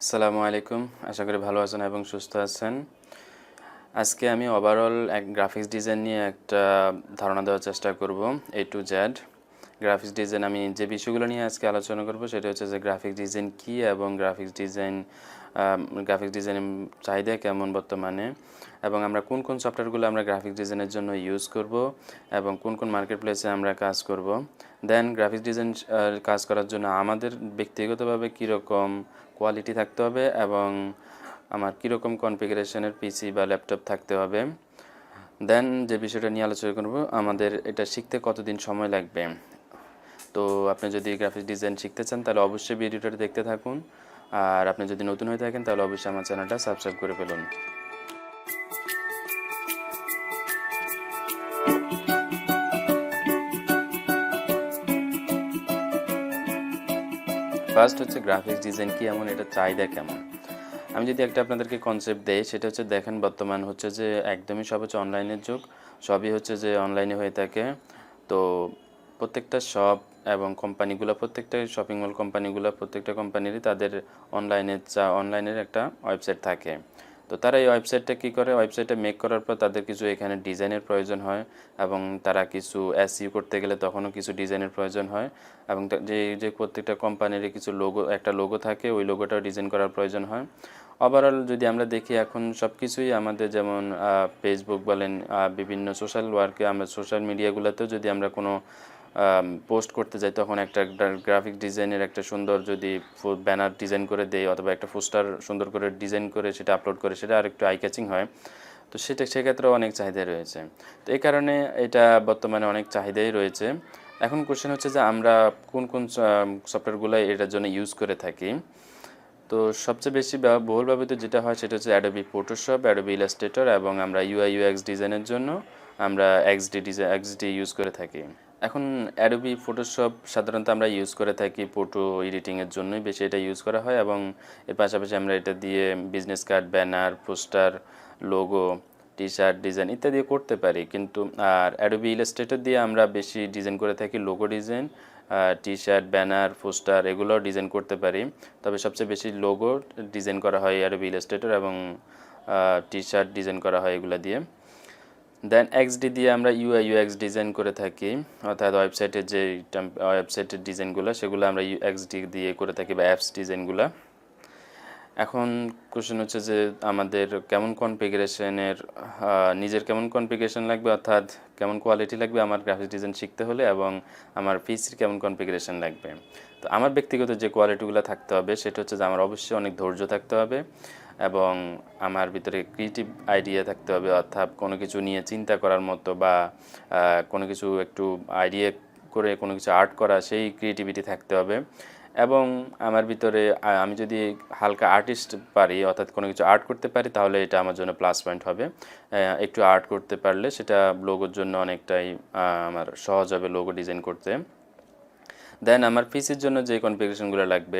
আসসালামু আলাইকুম। আশা করি ভালো আছেন এবং সুস্থ আছেন। আজকে আমি ওভারঅল এক গ্রাফিক্স ডিজাইন নিয়ে একটা ধারণা দেওয়ার চেষ্টা করব, A to Z। Graphics design আমি যে বিষয়গুলো নিয়ে আজকে আলোচনা করব সেটা হচ্ছে যে গ্রাফিক্স ডিজাইন কী এবং গ্রাফিক্স ডিজাইনের চাহিদা কেমন বর্তমানে, এবং আমরা কোন কোন সফটওয়্যারগুলো আমরা গ্রাফিক্স ডিজাইনের জন্য ইউজ করব এবং কোন কোন মার্কেট প্লেসে আমরা কাজ করব। দেন গ্রাফিক্স ডিজাইন কাজ করার জন্য আমাদের ব্যক্তিগতভাবে কীরকম কোয়ালিটি থাকতে হবে এবং আমার কীরকম কনফিগারেশনের পিসি বা ল্যাপটপ থাকতে হবে। দেন যে বিষয়টা নিয়ে আলোচনা করব, আমাদের এটা শিখতে কতদিন সময় লাগবে। তো আপনি যদি গ্রাফিক্স ডিজাইন শিখতে চান তাহলে অবশ্যই ভিডিওটা দেখতে থাকুন, আর আপনি যদি নতুন হয়ে থাকেন তাহলে অবশ্যই আমার চ্যানেলটা সাবস্ক্রাইব করে ফেলুন। ফার্স্ট হচ্ছে গ্রাফিক্স ডিজাইন কি এমন, এটা চাহিদা কেমন। আমি যদি একটা আপনাদেরকে কনসেপ্ট দেই, সেটা হচ্ছে দেখেন বর্তমান হচ্ছে যে একদমই সব হচ্ছে অনলাইনের যুগ, সবই হচ্ছে যে অনলাইনে হয়ে থাকে। তো প্রত্যেকটা শপ এবং কোম্পানিগুলো, প্রত্যেকটা শপিং মল কোম্পানিগুলো, প্রত্যেকটা কোম্পানিরই তাদের অনলাইনের একটা ওয়েবসাইট থাকে। তো তারা এই ওয়েবসাইটটা কী করে, ওয়েবসাইটটা মেক করার পর তাদের কিছু এখানে ডিজাইনের প্রয়োজন হয়, এবং তারা কিছু এসইও করতে গেলে তখনও কিছু ডিজাইনের প্রয়োজন হয়, এবং যে যে প্রত্যেকটা কোম্পানির কিছু একটা লোগো থাকে, ওই লোগোটাও ডিজাইন করার প্রয়োজন হয়। ওভারঅল যদি আমরা দেখি এখন সব কিছুই আমাদের, যেমন ফেসবুক বলেন, বিভিন্ন সোশ্যাল ওয়ার্কে, আমরা সোশ্যাল মিডিয়াগুলোতেও যদি আমরা কোনো পোস্ট করতে যাই, তখন একটা গ্রাফিক ডিজাইনের একটা সুন্দর যদি ব্যানার ডিজাইন করে দেয় অথবা একটা পোস্টার সুন্দর করে ডিজাইন করে সেটা আপলোড করে, সেটা আর একটু আই ক্যাচিং হয়। তো সেক্ষেত্রেও অনেক চাহিদা রয়েছে। তো এই কারণে এটা বর্তমানে অনেক চাহিদাই রয়েছে। এখন কোশ্চেন হচ্ছে যে আমরা কোন কোন সফটওয়্যারগুলো এটার জন্য ইউজ করে থাকি। তো সবচেয়ে বেশি বহুল ব্যবহৃত যেটা হয় সেটা হচ্ছে অ্যাডোবি ফটোশপ, অ্যাডোবি ইলাস্ট্রেটর, এবং আমরা ইউআই ইউএক্স ডিজাইনের জন্য আমরা এক্সডি ইউজ করে থাকি। এখন অ্যাডোবি ফটোশপ সাধারণত আমরা ইউজ করে থাকি ফটো এডিটিংয়ের জন্যই বেশি এটা ইউজ করা হয়, এবং এর পাশাপাশি আমরা এটা দিয়ে business card, banner, poster, logo, T shirt design ইত্যাদি করতে পারি। কিন্তু আর অ্যাডোবি ইলাস্ট্রেটর দিয়ে আমরা বেশি ডিজাইন করে থাকি logo design, T shirt, banner, poster এগুলোও ডিজাইন করতে পারি। তবে সবচেয়ে বেশি লোগো ডিজাইন করা হয় অ্যাডোবি ইলাস্ট্রেটর, এবং টি শার্ট ডিজাইন করা হয় এগুলো দিয়ে। দেন এক্সডি দিয়ে আমরা ইউআই ইউএক্স ডিজাইন করে থাকি, অর্থাৎ ওয়েবসাইটের ডিজাইনগুলো সেগুলো আমরা এক্সডি দিয়ে করে থাকি, বা অ্যাপস ডিজাইনগুলো। এখন কোশ্চেন হচ্ছে যে আমাদের কেমন কনফিগারেশনের, নিজের কেমন কনফিগারেশন লাগবে, অর্থাৎ কেমন কোয়ালিটি লাগবে আমার গ্রাফিক্স ডিজাইন শিখতে হলে, এবং আমার পিসির কেমন কনফিগারেশন লাগবে। তো আমার ব্যক্তিগত যে কোয়ালিটিগুলো থাকতে হবে সেটা হচ্ছে যে আমার অবশ্যই অনেক ধৈর্য থাকতে হবে, এবং আমার ভিতরে ক্রিয়েটিভ আইডিয়া থাকতে হবে, অর্থাৎ কোনো কিছু নিয়ে চিন্তা করার মতো, বা কোনো কিছু একটু আইডিয়া করে কোনো কিছু আর্ট করা, সেই ক্রিয়েটিভিটি থাকতে হবে। এবং আমার ভিতরে আমি যদি হালকা আর্টিস্ট পারি, অর্থাৎ কোনো কিছু আর্ট করতে পারি, তাহলে এটা আমার জন্য প্লাস পয়েন্ট হবে। একটু আর্ট করতে পারলে সেটা লোগোর জন্য অনেকটাই আমার সহজ হবে লোগো ডিজাইন করতে। দেন আমার পিসির জন্য যে কনফিগারেশনগুলো লাগবে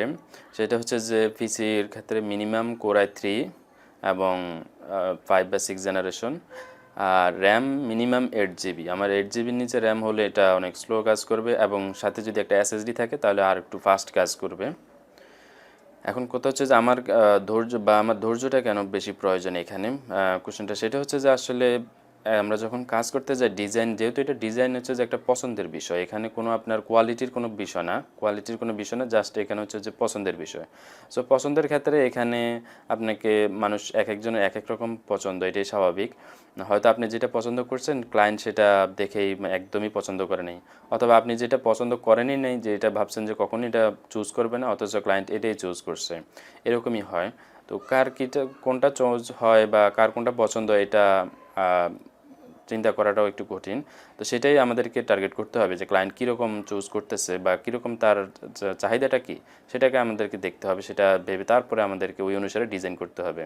সেটা হচ্ছে যে পিসির ক্ষেত্রে মিনিমাম কোর i3 এবং 5 বা 6 জেনারেশন, আর র্যাম মিনিমাম 8 জিবি। আমার 8 জিবির নিচে র্যাম হলে এটা অনেক স্লো কাজ করবে, এবং সাথে যদি একটা এসএসডি থাকে তাহলে আর একটু ফাস্ট কাজ করবে। এখন কথা হচ্ছে যে আমার আমার ধৈর্যটা কেন বেশি প্রয়োজন এখানে, কোশ্চেনটা সেটা হচ্ছে যে আসলে আমরা যখন কাজ করতে যাই ডিজাইন, যেহেতু এটা ডিজাইন হচ্ছে যে একটা পছন্দের বিষয়, এখানে কোনো আপনার কোয়ালিটির কোনো বিষয় না, জাস্ট এখানে হচ্ছে যে পছন্দের বিষয়। সো পছন্দের ক্ষেত্রে এখানে আপনাকে একজনের এক এক রকম পছন্দ, এটাই স্বাভাবিক। হয়তো আপনি যেটা পছন্দ করছেন ক্লায়েন্ট সেটা দেখেই একদমই পছন্দ করে নেই, অথবা আপনি যেটা পছন্দ করেনই নেই, যে এটা ভাবছেন যে কখনই এটা চুজ করবে না, অথচ ক্লায়েন্ট এটাই চুজ করছে, এরকমই হয়। তো কোনটা চুজ হয় বা কার কোনটা পছন্দ, এটা চিন্তা করাটাও একটু কঠিন। তো সেটাই আমাদেরকে টার্গেট করতে হবে যে ক্লায়েন্ট কীরকম চুজ করতেছে বা কীরকম তার চাহিদাটা কী, সেটাকে আমাদেরকে দেখতে হবে, সেটা ভেবে তারপরে আমাদেরকে ওই অনুসারে ডিজাইন করতে হবে।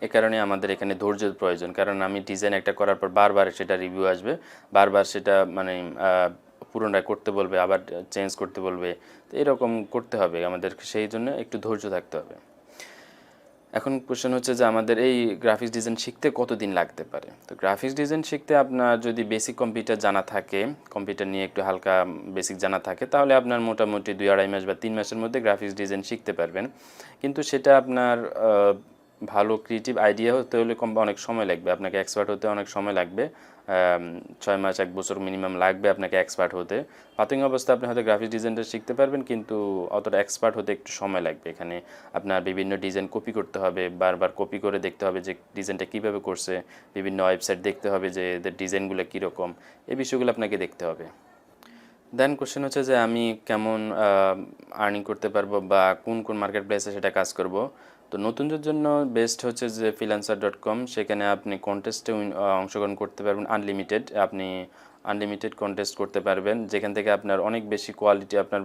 এ কারণে আমাদের এখানে ধৈর্যের প্রয়োজন, কারণ আমি ডিজাইন একটা করার পর বারবার সেটা রিভিউ আসবে, বারবার সেটা মানে পুনরায় করতে বলবে, আবার চেঞ্জ করতে বলবে। তো এরকম করতে হবে আমাদের, সেই জন্য একটু ধৈর্য থাকতে হবে। এখন কোশ্চেন হচ্ছে যে আমাদের এই গ্রাফিক্স ডিজাইন শিখতে কতদিন লাগতে পারে? তো গ্রাফিক্স ডিজাইন শিখতে আপনার যদি বেসিক কম্পিউটার জানা থাকে, কম্পিউটার নিয়ে একটু হালকা বেসিক জানা থাকে, তাহলে আপনার মোটামুটি ২-২.৫ মাস বা ৩ মাসের মধ্যে গ্রাফিক্স ডিজাইন শিখতে পারবেন। কিন্তু সেটা আপনার ভালো ক্রিয়েটিভ আইডিয়া হতে হলে অনেক সময় লাগবে। আপনাকে এক্সপার্ট হতে অনেক সময় লাগবে। ৬ মাস ১ বছর মিনিমাম লাগবে আপনাকে এক্সপার্ট হতে। প্রাথমিক অবস্থায় আপনি হয়তো গ্রাফিক্স ডিজাইনটা শিখতে পারবেন, কিন্তু অতটা এক্সপার্ট হতে একটু সময় লাগবে। এখানে আপনার বিভিন্ন ডিজাইন কপি করতে হবে, বারবার কপি করে দেখতে হবে যে ডিজাইনটা কীভাবে করছে, বিভিন্ন ওয়েবসাইট দেখতে হবে যে এদের ডিজাইনগুলো কীরকম, এই বিষয়গুলো আপনাকে দেখতে হবে। দেন কোশ্চেন হচ্ছে যে আমি কেমন আর্নিং করতে পারবো বা কোন কোন মার্কেট প্লেসে সেটা কাজ করব। তো নতুনদের জন্য বেস্ট হচ্ছে যে freelancer.com, সেখানে আপনি কন্টেস্টে অংশগ্রহণ করতে পারবেন আনলিমিটেড। আপনি আনলিমিটেড কন্টেস্ট করতে পারবেন, যেখান থেকে আপনার অনেক বেশি কোয়ালিটি, আপনার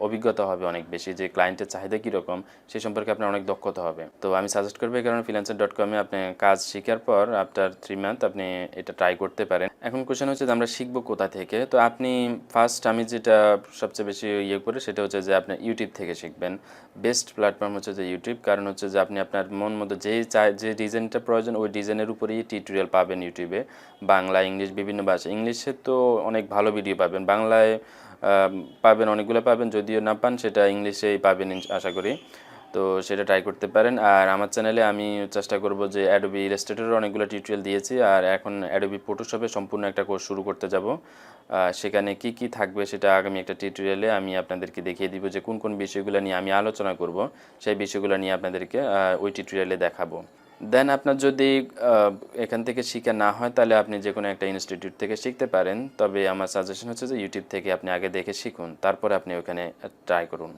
অভিজ্ঞতা হবে অনেক বেশি, যে ক্লায়েন্টের চাহিদা কীরকম সে সম্পর্কে আপনার অনেক দক্ষতা হবে। তো আমি সাজেস্ট করবো এই কারণে freelancer.com-এ আপনি কাজ শেখার পর আফটার 3 মান্থ আপনি এটা ট্রাই করতে পারেন। এখন কোশ্চেন হচ্ছে যে আমরা শিখবো কোথা থেকে? তো আপনি ফার্স্ট, আমি যেটা সবচেয়ে বেশি করি সেটা হচ্ছে যে আপনি ইউটিউব থেকে শিখবেন। বেস্ট প্ল্যাটফর্ম হচ্ছে যে ইউটিউব। কারণ হচ্ছে যে আপনি আপনার মন মতো যে ডিজাইনটা প্রয়োজন ওই ডিজাইনের উপরেই টিউটোরিয়াল পাবেন ইউটিউবে। বাংলা, ইংলিশ, বিভিন্ন ভাষা। ইংলিশে তো অনেক ভালো ভিডিও পাবেন, বাংলায় পাবেন, অনেকগুলো পাবেন, যদিও না পান সেটা ইংলিশেই পাবেন আশা করি। তো সেটা ট্রাই করতে পারেন। আর আমার চ্যানেলে আমি চেষ্টা করব যে অ্যাডোবি ইলাস্ট্রেটরের অনেকগুলো টিউটোরিয়াল দিয়েছি, আর এখন অ্যাডোবি ফটোশপে সম্পূর্ণ একটা কোর্স শুরু করতে যাব। সেখানে কি কি থাকবে সেটা আগামী একটা টিউটোরিয়ালে আমি আপনাদেরকে দেখিয়ে দিব, যে কোন কোন বিষয়গুলো নিয়ে আমি আলোচনা করব, সেই বিষয়গুলো নিয়ে আপনাদেরকে ওই টিউটোরিয়ালে দেখাবো। দেন আপনার যদি এখান থেকে শিখা না হয়, তাহলে আপনি যে কোনো একটা ইনস্টিটিউট থেকে শিখতে পারেন। তবে আমার সাজেশন হচ্ছে যে ইউটিউব থেকে আপনি আগে দেখে শিখুন, তারপরে আপনি ওখানে ট্রাই করুন।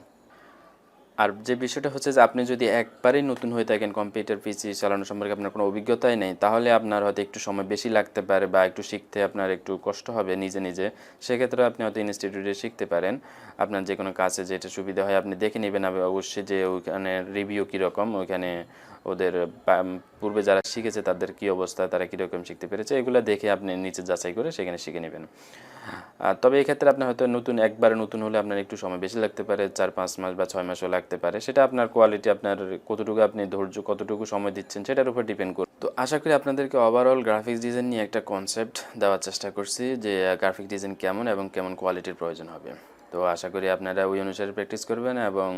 আর যে বিষয়টা হচ্ছে যে আপনি যদি একবারেই নতুন হয়ে থাকেন, কম্পিউটার পিসি চালানো সম্পর্কে আপনার কোনো অভিজ্ঞতাই নেই, তাহলে আপনার হয়তো একটু সময় বেশি লাগতে পারে বা একটু শিখতে আপনার একটু কষ্ট হবে নিজে নিজে। সেক্ষেত্রে আপনি হয়তো ইনস্টিটিউটে শিখতে পারেন। আপনার যে কোনো কাজে যেটা সুবিধা হয় আপনি দেখে নেবেন অবশ্যই, যে ওইখানে রিভিউ কীরকম, ওইখানে ওদের পূর্বে যারা শিখেছে তাদের কী অবস্থা, তারা কীরকম শিখতে পেরেছে, এগুলো দেখে আপনি নিচে যাচাই করে সেখানে শিখে নেবেন। তবে এই ক্ষেত্রে আপনার হয়তো একবারে নতুন হলে আপনার একটু সময় বেশি লাগতে পারে, ৪-৫ মাস বা ৬ মাসও লাগতে পারে। সেটা আপনার কোয়ালিটি, আপনার কতটুকু আপনি ধৈর্য, কতটুকু সময় দিচ্ছেন সেটার উপর ডিপেন্ড করে। তো আশা করি আপনাদেরকে ওভারঅল গ্রাফিক্স ডিজাইন নিয়ে একটা কনসেপ্ট দেওয়ার চেষ্টা করছি, যে গ্রাফিক ডিজাইন কেমন এবং কেমন কোয়ালিটির প্রয়োজন হবে। তো আশা করি আপনারা ওই অনুসারে প্র্যাকটিস করবেন এবং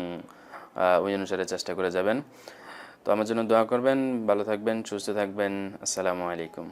ওই অনুসারে চেষ্টা করে যাবেন। তো আমার জন্য দোয়া করবেন। ভালো থাকবেন, সুস্থ থাকবেন। আসসালামু আলাইকুম।